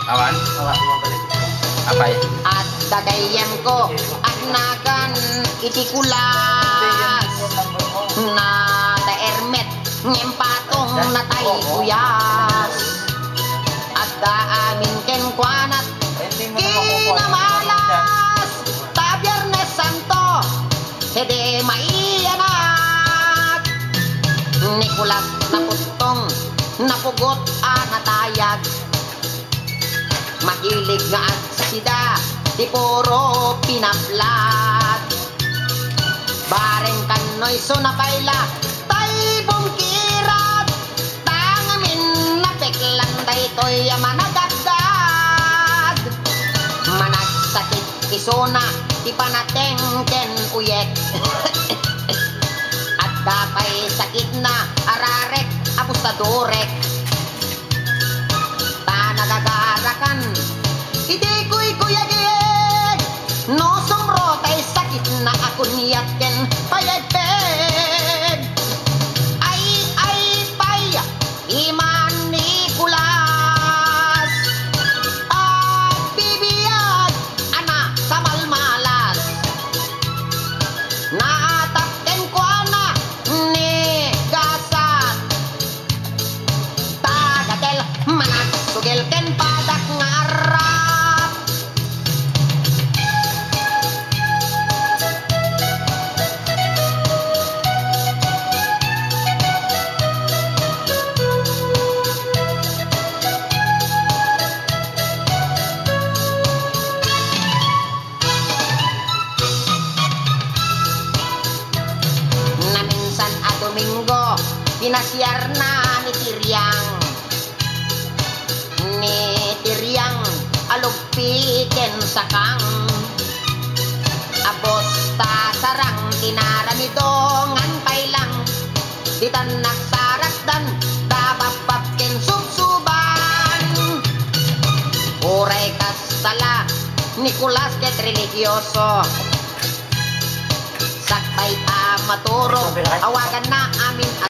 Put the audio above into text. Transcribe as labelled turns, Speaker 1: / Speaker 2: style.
Speaker 1: Awan? Apay?
Speaker 2: At dagayem ko agnagan itikulas na daermet ngem patong natay kuyas at daamin ken kwanat kinamalas ta Biyernes Santo hede maiyanat Nicolas na pustong napugot natayag mahilig nga at sida di puro pinaplat bareng kanoy so napaila tay bungkirat tangamin napeklan daytoy managagdag managsakit isona di panateng ken uyek at dapay sakit na ararek apostadorek nagagarakan hindi ko'y kuyagig no sumro tay sakit na akon yatken payagpeg ay pay iman Nicolas at bibiyag anak sa malmalas natapken ko ana ni gasat tagatel manak sugel ken padak ngarap na minsan a Domingo pinasyar na ni Tiryang alugpiken sakang abos ta sarang tinaramidongan pailang ditan nagsarasdan dabapapken subsuban uray kastala Nicolas ket religyoso sakbay maturo awagan na amin